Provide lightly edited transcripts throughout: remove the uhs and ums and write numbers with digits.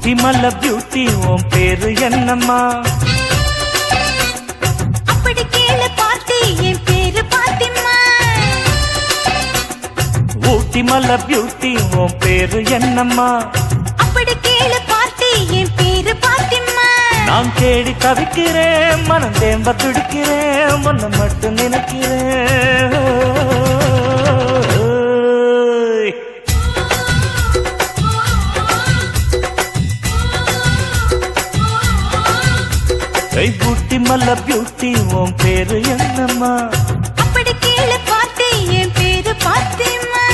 ஊட்டி மல்ல beauty உன் பேரு என்னம்மா? அப்படி கேளு பார்ட்டி என் பேரு பாத்திமா. ஊட்டி மல்ல பியூட்டி உன் பேரு என்னம்மா? அப்படி கேளு பார்ட்டி என் பேரு பாத்திமா. நான் தேடி தவிக்கிறேன், மனம் தேம்ப துடிக்கிறேன், உன்னை மட்டும் நினைக்கிறேன். ஊட்டி மல்ல பியூட்டி உன் பேரு என்னம்மா? அப்படி கேளு பார்ட்டி என் பேரு பாத்திமா.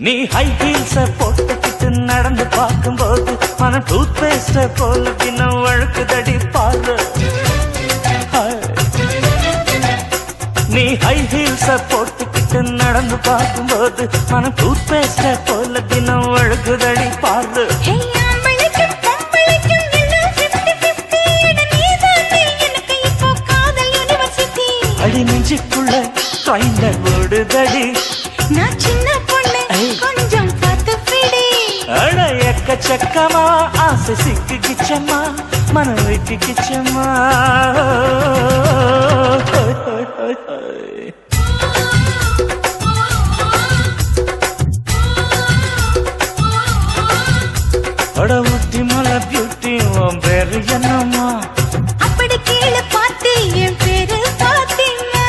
நீ ஹை ஹீல்ஸ போட்டுக்கிட்டு நடந்து பார்க்கும்போது மன டூத் பேஸ்ட போல பின்ன வழுக்குதடி பாரு. நீ ஹை ஹீல்ஸ போட்டுக்கிட்டு நடந்து பார்க்கும்போது மன டூத் பேஸ்ட போல பின்ன வழுக்குதடி பாரு. அடி நெஞ்சுக்குள்ள ட்ரைனர் ஓடுதடி. நான் சின்ன பொண்ணு கொஞ்சம் பார்த்து பிடி. அட எக்கச்சக்கமா ஆசை சிக்கிச்சம்மா, மனம் வைக்கிச்சம்மா. அட ஊட்டி மல்ல பியூட்டி உன் பேரு என்னம்மா? அப்படி கேளு பார்ட்டி என் பேரு பாத்திமா.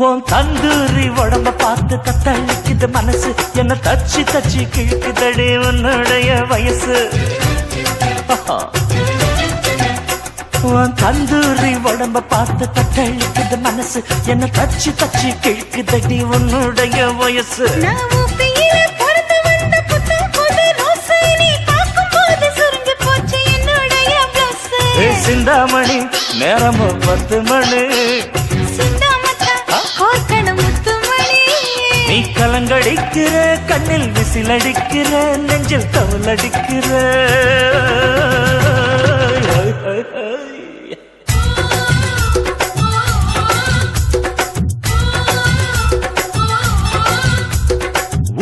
உன் தந்தூரி உடம்ப பார்த்து கத்தளிக்குது மனசு, என்ன தச்சு தச்சு கிழக்குதடி உன்னுடைய வயசு. உன் தந்தூரி உடம்ப பார்த்து கத்தளிக்குது மனசு, என்ன தச்சு தச்சு கிழக்குதடி உன்னுடைய வயசு. சிந்தாமணி நேரமும் 10 மணி. நீ கலங்கடிக்கிற கண்ணில் விசிலடிக்கிற நெஞ்சில் தவளடிக்கிற.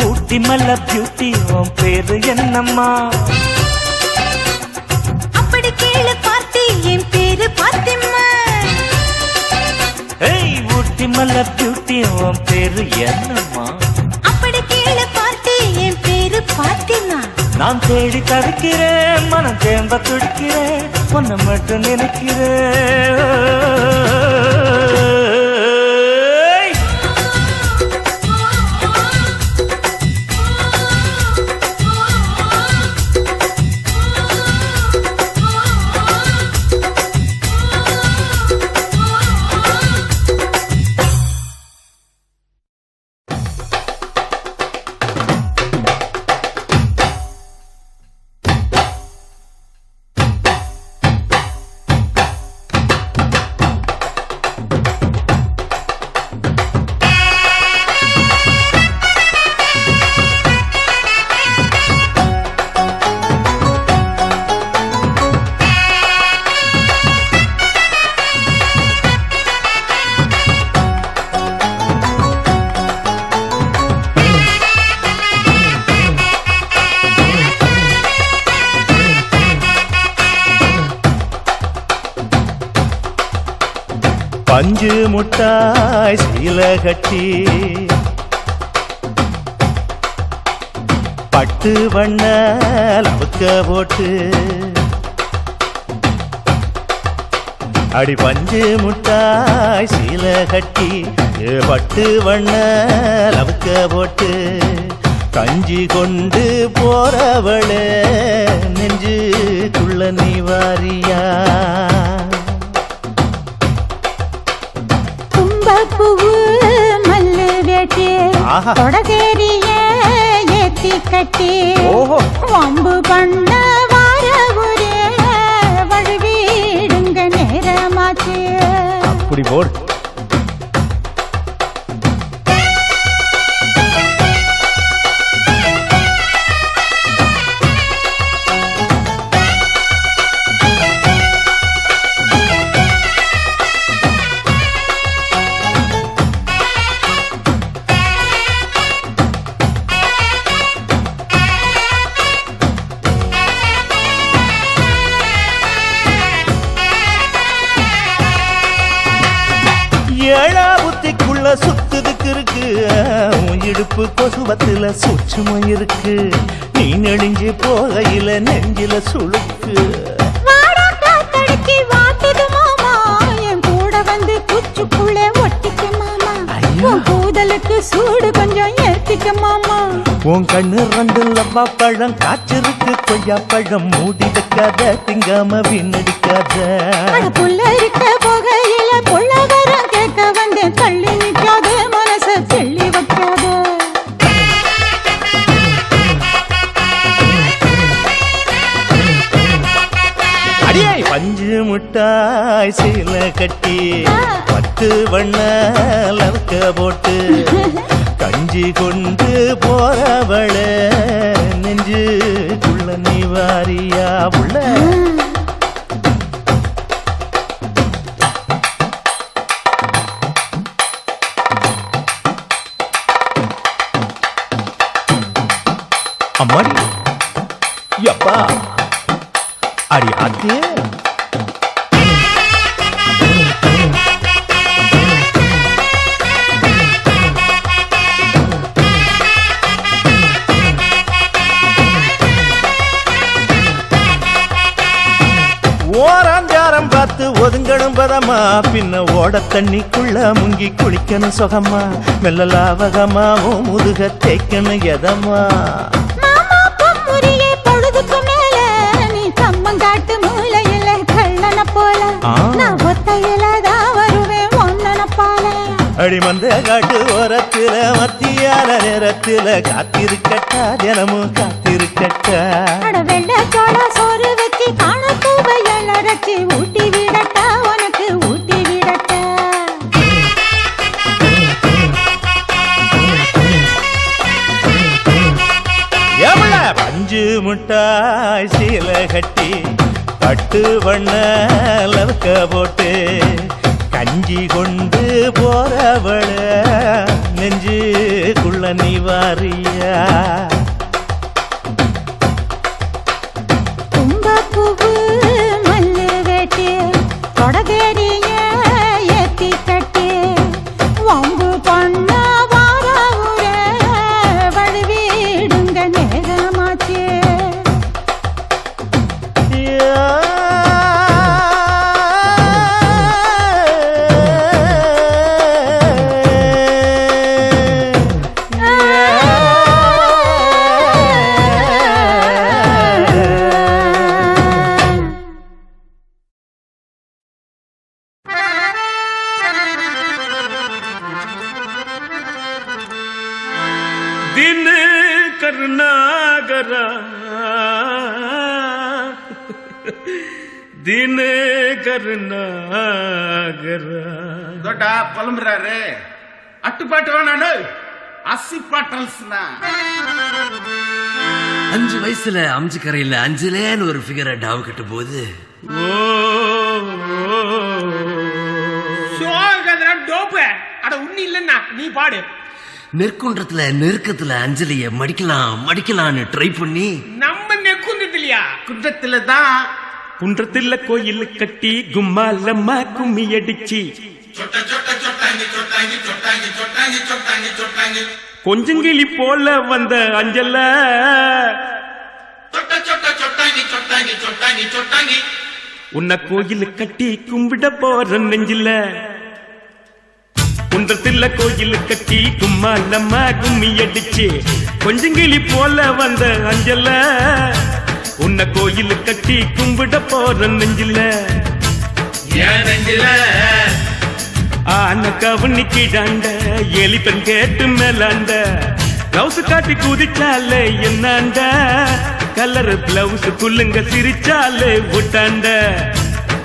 ஊட்டி மல்ல பியூட்டி உன் பேரு என்னம்மா? அப்படி கேளு பார்ட்டி என் பேரு பாத்திமா. ஊட்டி மல்ல பியூட்டி உன் பேரு என்னம்மா? அப்படி கேளு பார்ட்டி என் பேரு பாத்திமா. நான் தேடி தவிக்கிறேன், மனம் தேம்ப துடிக்கிறேன், உன்னை மட்டும் நினைக்கிறேன். பஞ்சு முட்டாய் சீல கட்டி பட்டு வண்ண லவுக்க போட்டு அடி பஞ்சு முட்டாய் சீல கட்டி பட்டு வண்ண லவுக்க போட்டு கஞ்சி கொண்டு போறவளே நெஞ்சுக்குள்ள நீ வாரியா தும்பப்பூவு மல்லு வேட்டி தொடதேரிய ஏத்தி கட்டி வம்பு பண்ண வார ஒரே வழுவிடுங்க நேரமாச்சு அப்படி போடு ஏழா புத்திக்குள்ள சுத்துதுக்கு இருக்கு இடுப்பு கொசுவத்துல சூட்சுமம் இருக்கு நீ நெளிஞ்சு போகையில நெஞ்சில சுளுக்கு கூட வந்து குச்சுக்குள்ளே ஒட்டிக்க மாமா கூதலுக்கு சூடு கொஞ்சம் ஏத்திக்க மாமா உன் கண்ணு ரெண்டு லவ்வா பழம் காய்ச்சிருக்கு கொய்யா பழம் மூடி வைக்காத திங்காம வீணடிக்காத புள்ள இருக்க போகையில புள்ள வர கேட்க வந்து தள்ளி நிற்காத மனச தெள்ளி வைக்காத அடியே பஞ்சு முட்டாய் சீல கட்டி பத்து வண்ண லவுக்க போட்டு கஞ்சி கொண்டு போறவள நெஞ்சுக்குள்ள நீ வாரியா உள்ள அம்மாடி யப்பா அடி ஆத்தே ஓராஞ்சாரம் பார்த்து ஒதுங்கணும் பதமா பின்ன ஓட தண்ணிக்குள்ள முங்கி குளிக்கணும் சுகமா மெல்ல லாவகமா ஓ முதுக தேய்க்கணும் எதமா பொழுதுக்கு மேல நீ கம்மங்காட்டு மூலையில கள்ளன போல நான் ஒத்தையிலதான் வருவேன் ஒன்னன போல அடிமந்த காட்டு ஓரத்துல மத்தியான நேரத்துல காத்திருக்கட்டா தினமும் காத்திருக்கட்டா வெள்ள சோள சோறு வச்சு காண பூவையல் அரைச்சி ஊட்டி விடட்டா உனக்கு ஊட்டி விடட்டா பஞ்சு முட்டாய் சீல கட்டி பட்டு வண்ண லவுக்க போட்டு கஞ்சி கொண்டு போறவள நெஞ்சுக்குள்ள நீ வாரியா தும்பப்பூவு மல்லு வேட்டி தொடதேரிய ஏத்தி கட்டி வம்பு பண்ண வார ஊரே வழுவிடுங்க நேரமாச்சு दिन करनागरा दिन करनागरा ದೊಡ್ಡ ಪಲಂಬ್ರಾರೆ ಅಟ್ಟುಪಾட்டு வேணாடு அசி பாட்டல்ஸ்னா 5 வயசுல அம்ஜி கரையில அஞ்சலேன்னு ஒரு ஃபிகரை டாவு கட்டும் போது டோப்பு அட உண்ணி இல்லன்னா நீ பாடு நெற்குன்றத்துல நெருக்கத்துல அஞ்சலிய மடிக்கலாம்னு ட்ரை பண்ணி நம்ம நெக்குந்ததில்லையா குன்றத்துல தான் குன்றத்துல கோயில் கட்டி கும்மாலம்மா கும்மி அடிச்சு கொஞ்சங்கிளி போல வந்த அஞ்சல உன்னை கோயில் கட்டி கும்பிட போற நெஞ்சில குன்றத்தில கோயில் கட்டி கும்மா நம்ம கும்மி அடிச்சு கொஞ்சங்கிளி போல வந்த அஞ்சல உன்னை கோயில் கட்டி கும்பிட போற நெஞ்சில ஆன கவனி கீழாண்ட எலிப்பன் கேட்டு மேலாண்ட பிளவுஸ் காட்டி குதிச்சாலே என்னாண்ட கலர் பிளவுஸ் குள்ளுங்க சிரிச்சாலே ஊட்டாண்ட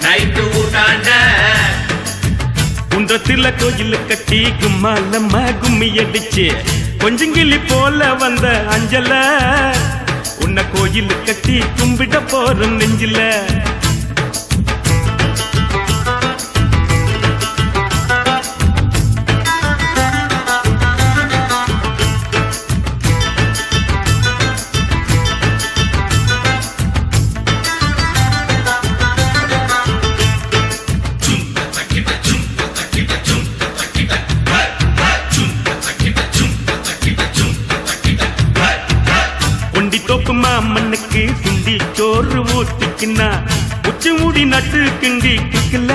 நைட்டு ஊட்டாண்ட குன்றத்தில கோயில் கட்டி கும்மாலம்மா கும்மி அடிச்சு கொஞ்சங்கிளி போல வந்த அஞ்சல உன்னை கோயில் கட்டி கும்பிட போற நெஞ்சில மண்ணுக்கு சுண்டி சோறு ஊத்திக்கின்னா உச்சி மூடி நட்டு கிண்டி கிக்கல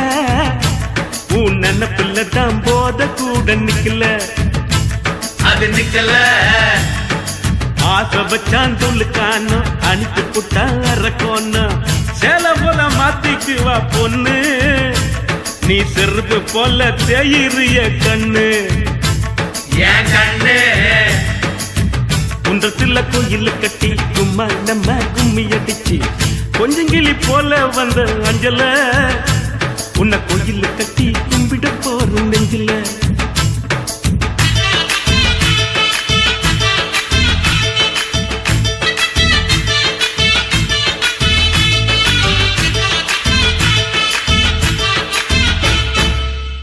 உன் நினப்புல தான் போத கூட நிக்கல அது நிக்கல ஆசை வச்சான் துளுக்கானோ அனுப்பி புட்டா அரக்கோன்னு சேல போல மாத்திக்குவா பொண்ணு நீ செருப்பு போல தேயிறிய கண்ணு ஏன் கண்ணு குன்றத்தில கோயில் கட்டி கும்மா நம்ம கும்மி அடிச்சு கொஞ்சங்கிளி போல வந்த அஞ்சல உன்னை கோயில் கட்டி கும்பிட போற நெஞ்சில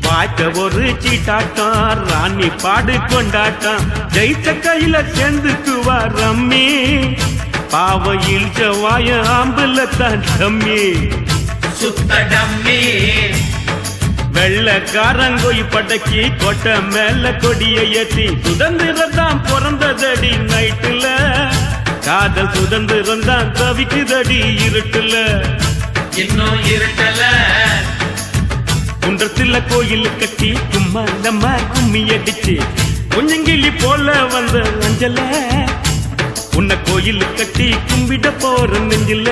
வாய்க்க ஒரு சீட்டாட்டம் ராணி பாடு கொண்டாட்டம் ஜெயிச்ச கையில சேர்ந்துக்குவா ரம்மி பாவ இழ்ச்ச வாய ஆம்புல தான் டம்மி சுத்த டம்மி வெள்ளக்காரங்கோய் படக்கி கொட்டை மேல கொடிய ஏத்தி சுதந்திரம் தான் பிறந்ததடி நைட்டுல காதல் சுதந்திரம் தான் தவிக்குதடி இருட்டுல இன்னும் இருட்டல குன்றத்தில கோயில் கட்டி கும்மா நம்ம கும்மி அடிச்சு கொஞ்சங்கிளி போல வந்த அஞ்சல உன்னை கோயில் கட்டி கும்பிட போற நெஞ்சில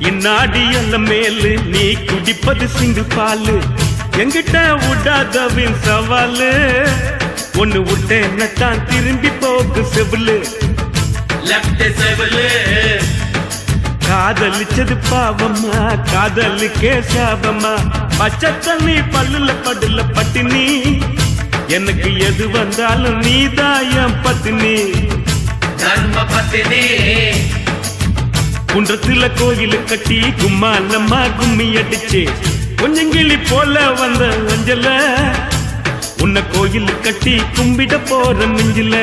இந்நாடி எல்லாம் மேலு நீ குடிப்பது சிங்கு பாலு எங்கிட்ட விடாதவின் சவாலு ஒண்ணு விட்டேன்னு தான் திரும்பி போகு செவிலு லெப்ட் செவிலு காதலிச்சது பாவமா காதலுக்கே சாபமா பச்சை தண்ணி பல்லுல படுல பட்டினி எனக்கு எது வந்தாலும் நீதாயம் பத்தினி தர்ம பத்தினி குன்றத்தில கோயில் கட்டி கும்மா நம்ம கும்மி அடிச்சு கொஞ்சங்கிளி போல வந்த அஞ்சல உன்னை கோயில் கட்டி கும்பிட போற நெஞ்சில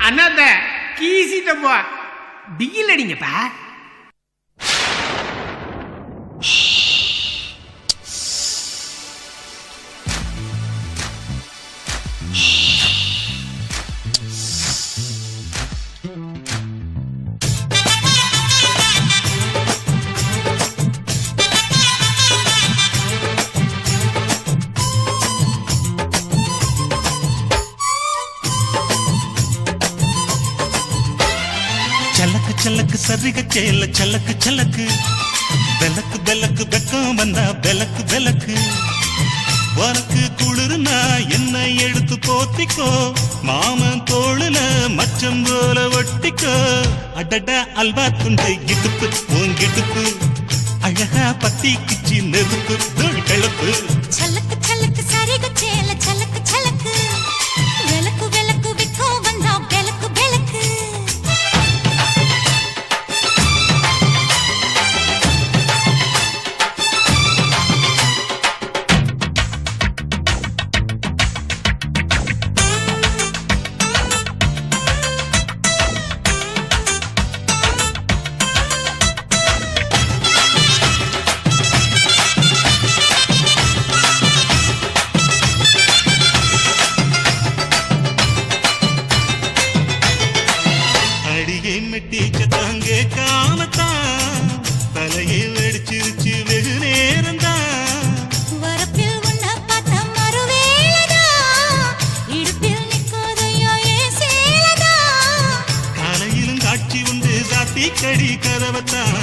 அண்ணாத்த கீசிட்டப்பா பிகில் அடிங்கப்பா சலக்கு சரிக சேல சலக்கு சலக்கு பெலக்கு பெலக்கு வெக்கம் வந்தா பெலக்கு பெலக்கு உனக்கு குளிர்னா என்ன எடுத்து போத்திக்கோ மாமன் தோளுல மச்சம் போல ஒட்டிக்கோ அடட அல்வா துண்டு இடுப்பு உங்கிடுப்பு அழகா பத்திக்குச்சி நெருப்பு தூள் கிளப்பு சலக்கு சலக்கு சரிக சேல சலக்கு சலக்கு விளக்கு விளக்கு விக்கோ வந்தா விளக்கு விளக்கு அடியை மெட்டிச்ச தாங்க காமத்தான் தலையை வெடிச்சிருச்சு வெகு நேரம்தான் வரப்பில் உன்ன பார்த்த மறுவேளதா இடுப்பில் நிற்காதையோ ஏன் சேலதா காலையிலும் காட்சி உண்டு சாத்தி கடி கதவத்தான்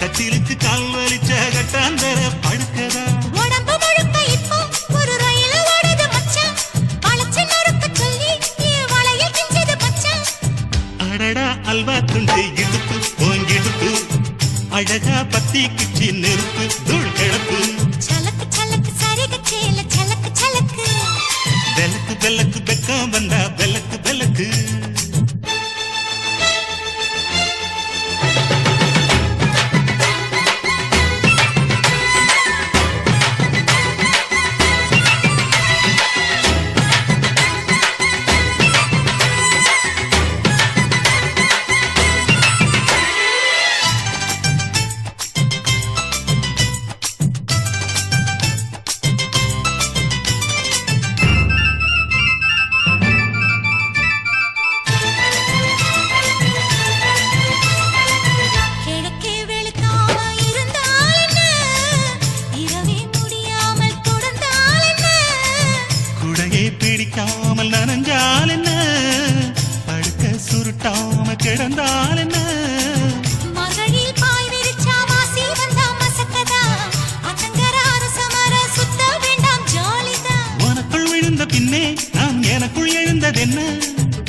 கத்திலுக்கு கால் வலிச்ச கட்டாந்தர படுக்கதா உடம்பு முழுக்க இப்போ ஒரு ரயில் ஓடுது மச்சான் வளைச்சு நொறுக்க சொல்லி என் வளையில் கிஞ்சது மச்சான் அடடா அல்வா துண்டு இடுப்பு போங்கிடுப்பு அழகா பத்திக்குச்சி நெருப்பு தூள் கிளப்பு சலக்கு சலக்கு சரிக சேல சலக்கு சலக்கு வெலக்கு வெலக்கு வெக்கம் வந்தா வெலக்கு வெலக்கு கிழக்கே வெளுக்காம இருந்தால் என்ன இரவே முடியாமல் தொடர்ந்தால் என்ன குடையை பிடிக்காமல் நனைஞ்சால் என்ன படுக்க சுருட்டாம கிடந்தால் என்ன மகளில் பாய் விரிச்சா வாசி வந்தா மசக்கதா அத்தங்கர அரசமர சுத்த வேண்டாம் ஜாலிதா உனக்குள் விழுந்த பின்னே நான் எனக்குள் எழுந்ததென்ன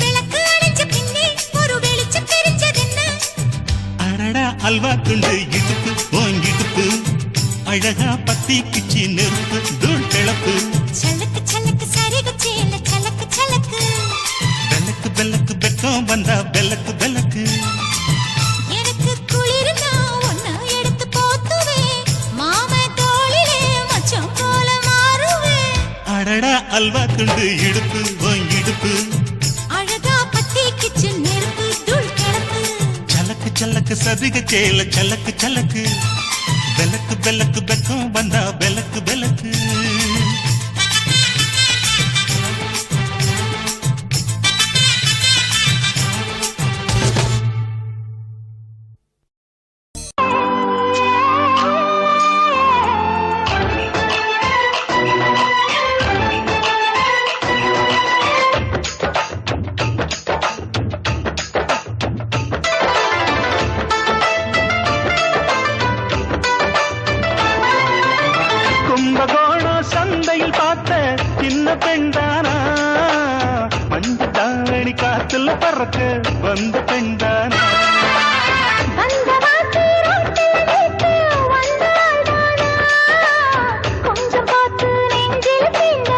விளக்கு அணைஞ்ச பின்னே ஒரு வெளிச்சம் தெரிஞ்சதென்ன அடடா அல்வா துண்டு இடுப்பு போங்கிடுப்பு அழகா பத்திக்குச்சி நெருப்பு தூள் கிளப்பு சலக்கு சலக்கு சரிக சேல சலக்கு சலக்கு வெலக்கு வெலக்கு வெக்கம் வந்தா வெலக்கு வெலக்கு எனக்கு குளிர்னா ஒன்ன எடுத்து போத்துவே மாம தோளிலே மச்சம் போல மாறுவே அடடா அல்வா துண்டு இடுப்பு போங்கிடுப்பு அழகா பத்திக்குச்சு நெருப்பு தூள் கிளப்பு சலக்கு சலக்கு சதிக சேல சலக்கு சலக்கு வெலக்கு வெலக்கு வெக்கம் வந்தா வெலக்கு வெலக்கு கும்பகோணம் சந்தையில் பார்த்த சின்ன பெண்தானா மஞ்ச தாவணி காத்துல பறக்க வந்த பெண்தானா வந்த வாசி ரோட்டில் வைத்து வந்தாள்தானா கொஞ்சம் பார்த்து நெஞ்சில் தீண்ட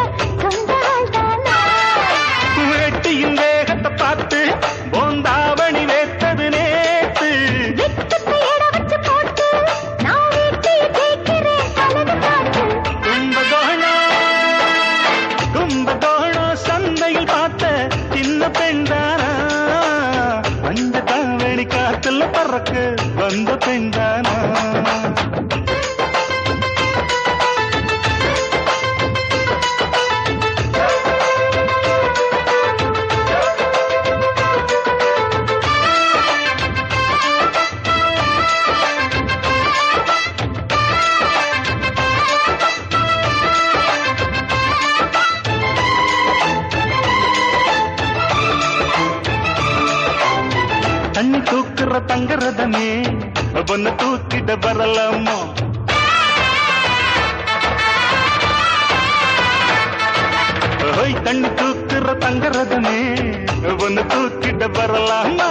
சொந்தாள்தானா வெட்டியின் வேகத்தை பார்த்து போந்தாவணி வேத்தது நேத்து வெட்டத்தை எட வச்சு போட்டு நான் வீட்டை கேட்கிறேன் அழகு காட்டு கும்பகோணம் சந்தையில் பார்த்த சின்ன பெண்தானா மஞ்ச தாவணி காத்துல பறக்க வந்த பெண்தானா தண்ணி தூக்குற தங்கரதமே பொண்ணு தூக்கிட வரலாமா ஓய் தண்ணி தூக்குற தங்கரதமே பொண்ணு தூக்கிட வரலாமா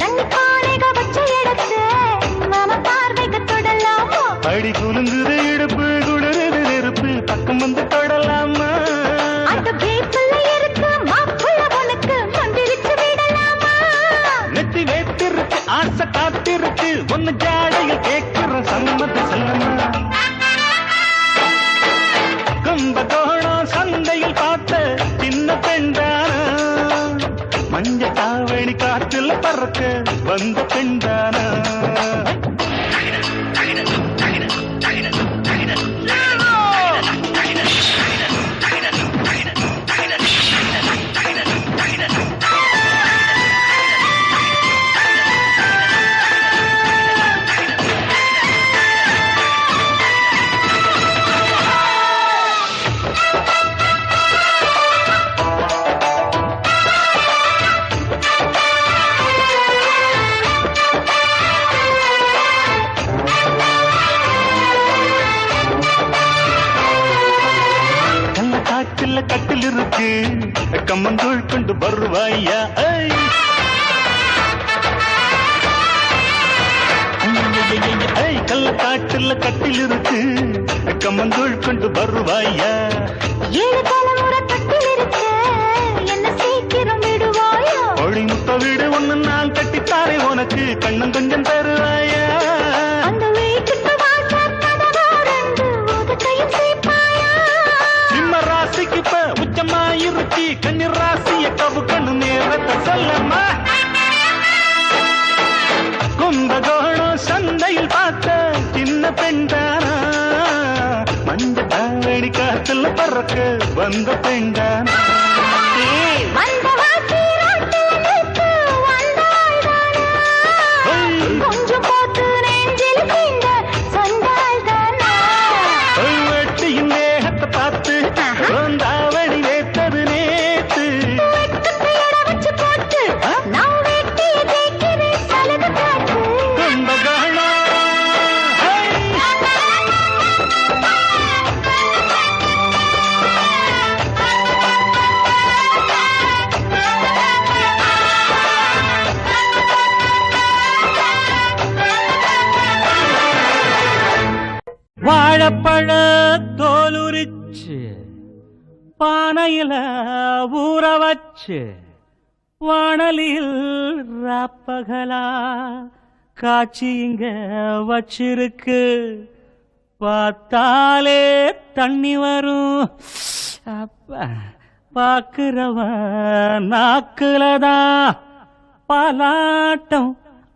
தண்ணி பானைக வச்ச இடத்து நாம பார்வைக்கு தொடலாமோ அடி குலுங்குது இடுப்பு குளிருது நெருப்பு பக்கம் வந்து தொடலாமா அந்த வேப்புல இருக்கு மாப்புள்ள உனக்கு மந்திரிச்சு விடலாமா நெத்தி வேத்திருக்கு ஆசை காத்திருக்கு ஒன்னு ஜாடையில் கேட்கிற சம்மத செல்லமா கும்பகோணம் சந்தையில் பார்த்த சின்ன பெண்டானா மஞ்ச தாவணி காற்றில் பறக்க வந்த பெண்டானா கட்டில் இருக்கு கம்மங்கூழ் கொண்டு வருவாயா கல்ல காட்டுல கட்டில் இருக்கு கம்மங்கூழ் கொண்டு வருவாயா 7 தலைமுறை கட்டில் இருக்கு என்ன சீக்கிரம் விடுவாயா ஒளி முத்த வீடு ஒண்ணு நான் கட்டித்தாரே உனக்கு கண்ணம் கொஞ்சம் தருவாயா அந்த வீட்டுக்கு வாச கதவா ரெண்டு உதட்டையும் சேர்ப்பாயா சிம்ம ராசிக்கு இப்ப உச்சமா இருக்கு கண்ணி ராசிய கவு கண்ணு நேரத்தை சொல்லம்மா கும்பகோணம் சந்தையில் பார்த்த சின்ன பெண்டானா மஞ்ச தாவணி காத்துல பறக்க வந்த பெண்டானா அந்த வாசி ராட்டில் நிற்கு வந்தாள்தானா கொஞ்சம் போட்டு நெஞ்சில் தீண்ட சொன்னாள்தானா வெட்டியின் வேகத்தை பார்த்து தாவணி வேத்தது நேத்து வெட்டுப்பையோட வச்சு போட்டு நான் வெட்டிய தேய்க்கிறேன் சலது காட்டு கும்பகோணம் வாழைப்பழ தோலுரிச்சு பானையில ஊற வச்சு வாணலில் ராப்பகலா காட்சி இங்க வச்சிருக்கு பார்த்தாலே தண்ணி வரும் அப்ப பாக்குறவன் நாக்குலதான் பாலாட்டம்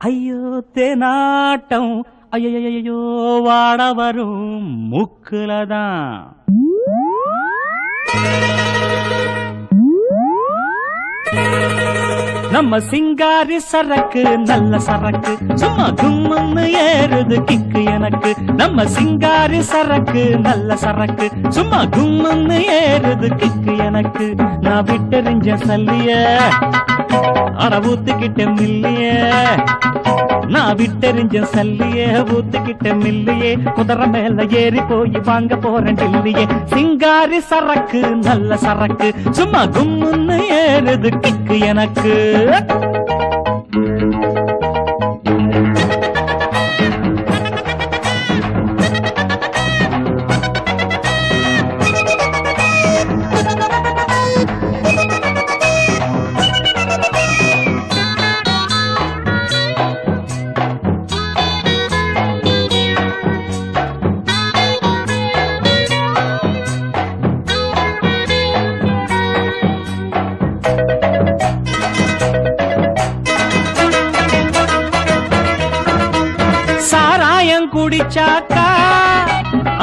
ஐயோ தேனாட்டம் ஐயோ வாட வரும் மூக்குலதான் நம்ம சிங்காரி சரக்கு நல்ல சரக்கு சும்மா கும்முன்னு ஏறுது கிக்கு எனக்கு நம்ம சிங்காரி சரக்கு நல்ல சரக்கு சும்மா கும்முன்னு ஏறுது கிக்கு எனக்கு நான் விட்டெறிஞ்ச சல்லிய அட ஊத்துக்கிட்ட மில்லிய நான் விட்டெறிஞ்ச சல்லிய ஊத்துக்கிட்ட மில்லியே குதிரை மேல ஏறி போய் வாங்க போறேன் டில்லியே சிங்காரி சரக்கு நல்ல சரக்கு சும்மா கும்முன்னு ஏறுது கிக்கு எனக்கு குடிச்சாக்கா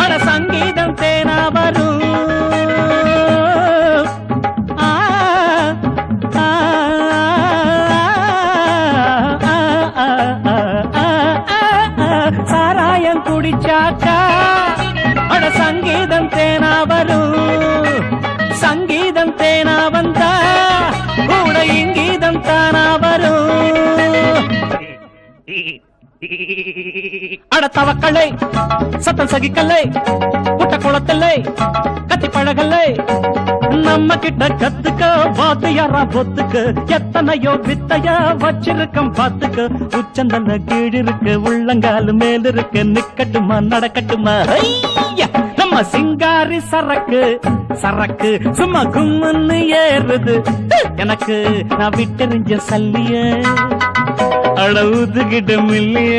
அட சங்கீதம் தேனா வரும் சாராயம் குடிச்சாக்கா அட சங்கீதம் தேனா வரும் சங்கீதம் தேனா வந்தா கூட இங்கீதம் தானா வரும் அட தவக்கலை சத்தம் சகிக்கலை புட்ட குளத்தில்லை கத்தி பழகலை நம்ம கிட்ட கத்துக்க வாத்தியாரா பொத்துக்கு எத்தனையோ வித்தைய வச்சிருக்கம் பாத்துக்கு உச்சந்தல கீழ் இருக்கு உள்ளங்காலு மேல் இருக்கு நிக்கட்டுமா நடக்கட்டுமா ஐயா! நம்ம சிங்காரி சரக்கு சரக்கு சும்மா கும்முன்னு ஏறுது எனக்கு நான் விட்டெறிஞ்ச சல்லிய அட ஊத்துக்கிட்ட மில்லிய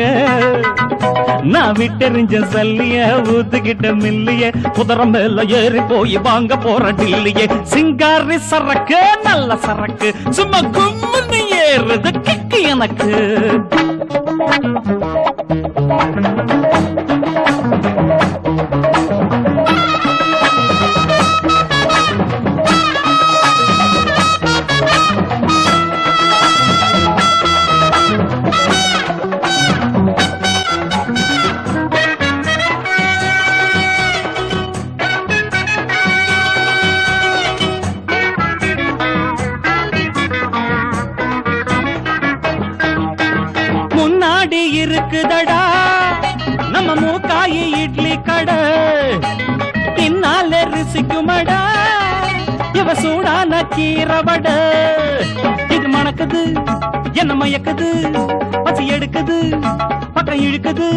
நான் விட்டெறிஞ்ச சல்லிய ஊத்துக்கிட்ட மில்லிய குதிரை மேல ஏறி போய் வாங்க போற டில்லியே சிங்காரி சரக்கு நல்ல சரக்கு சும்மா கும்முன்னு ஏறுது கிக்கு எனக்கு முன்னாடி இருக்குதடா நம்ம மூக்காயி இட்லி கடை பின்னால ரிசிக்குமடா இவ சூடான கீரவட இது மணக்குது என்ன மயக்குது பசி எடுக்குது பக்கம் இழுக்குது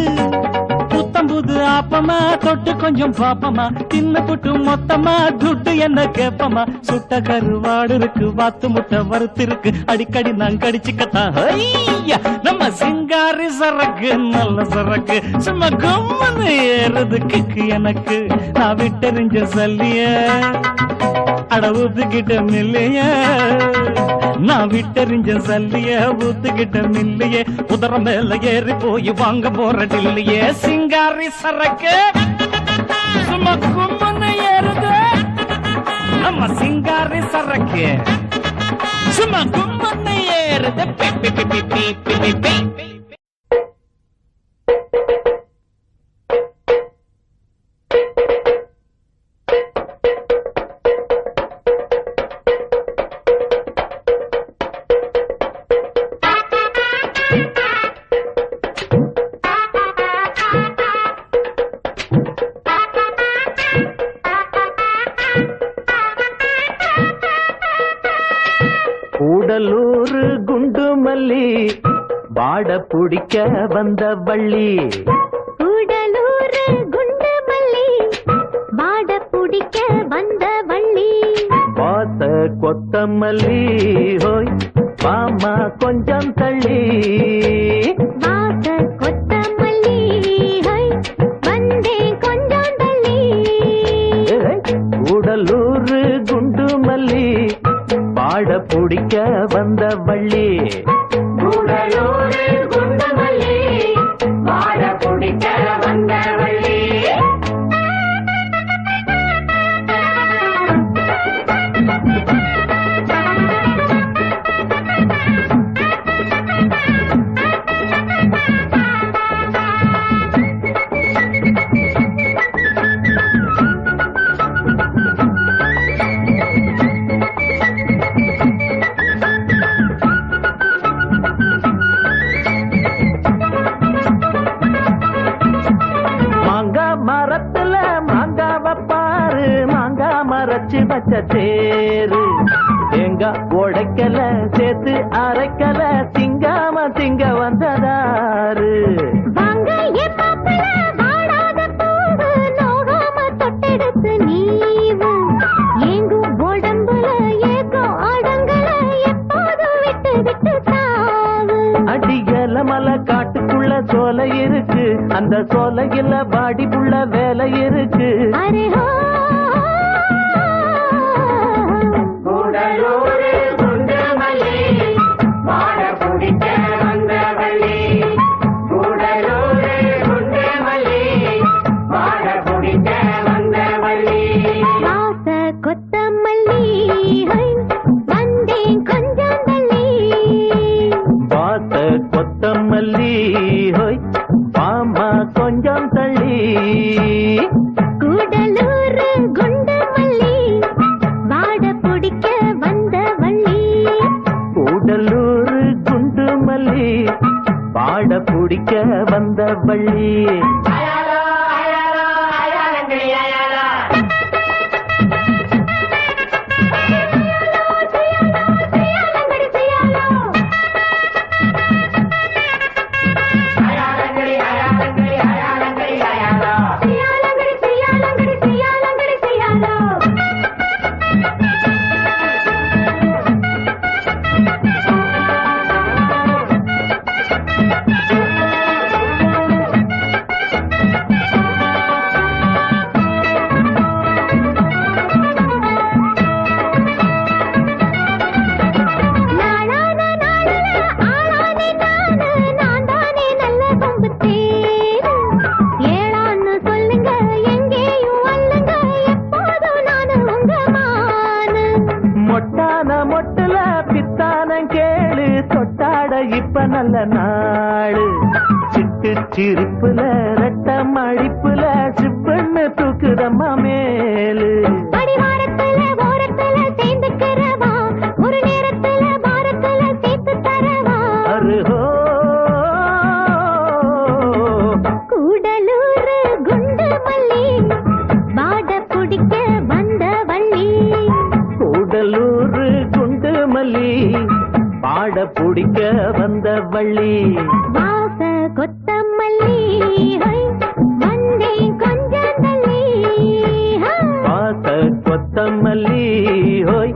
புத்தம்புது ஆப்பமா தொட்டு கொஞ்சம் பாப்பமா தின்னு புட்டு மொத்தமா துட்டு என்ன கேப்பமா சுட்ட கருவாடு இருக்கு வாத்து முட்டை வறுத்து இருக்கு அடிக்கடி நான் கடிச்சுக்கத்தான் ஐயா! நம்ம சிங்காரி சரக்கு நல்ல சரக்கு சும்மா கும்மன்னு ஏறுது கிக்கு எனக்கு நான் விட்டெறிஞ்ச சல்லிய அட ஊத்துக்கிட்ட மில்லைய நான் விட்டெறிஞ்ச சல்லிய ஊத்துக்கிட்ட மில்லையே குதிரை மேல ஏறி போய் வாங்க போற டில்லியே சிங்காரி சரக்கு சும்மா கும்மன்னு ஏறுது நம்ம சிங்காரி சரக்கு சும்மா கும்மன்னு ஏறுது பி, பி, பி, பி, பி, பி, பி, பி. கூடலூர் குண்டு மல்லி வாட புடிக்க வந்த வள்ளி கூடலூர் குண்டு மல்லி வாட புடிக்க வந்த வள்ளி வாச கொத்தமல்லி ஹோய் மாமா கொஞ்சம் தள்ளி வாச கொத்தமல்லி ஹை வந்தே கொஞ்சம் தள்ளி கூடலூர் குண்டு மல்லி வாட புடிக்க வந்த வள்ளி கூடலூர் குண்டு மல்லி வாட புடிக்க வந்த வள்ளி மரத்துல மாங்காவ பாரு மாங்கா மரச்சு வச்ச தேரு எங்க உடைக்கல சேர்த்து அரைக்கல திங்காம திங்க வந்ததாரு வாங்க என் மாப்பிள வாடாத பூவு நோகாம தொட்டெடுத்து நீவு எங்கும் உடம்புல ஏக்கம் அடங்கல எப்போதும் விட்டு விட்டு தாவு அடியல மலை காட்டுக்குள்ள சோலை இருக்கு அந்த சோலையில பாடி புள்ள வேலை இருக்கு அரே ஹோ கூடலூர் குண்டு மல்லி வாட புடிக்க வந்த வள்ளி கூடலூர் குண்டு மல்லி வாட புடிக்க வந்த வள்ளி வாச கொத்தமல்லி ஹை வந்தேன் கொஞ்சம் தள்ளி வாச கொத்தமல்லி ஹோய் மாமா கொஞ்சம் தள்ளி கூடலூர் குண்டு மல்லி வாட புடிக்க வந்த வள்ளி கூடலூர் குண்டு மல்லி வாட பிடிக்க வந்த வள்ளி மொட்டுல பித்தானம் கேளு தொட்டாட இப்ப நல்ல நாளு சிட்டு சிரிப்புல ரெட்டம் அடிப்புல சிப்பன்னு தூக்குதம்மா மேலு அருகோ கூடலூர் குண்டு மல்லி பாட பிடிக்க வந்த வள்ளி கூடலூர் குண்டு மல்லி பாட பிடிக்க வந்த வள்ளி வாச கொத்தமல்லி வந்தே கொஞ்சம் தள்ளி வாச கொத்தமல்லி ஹோய்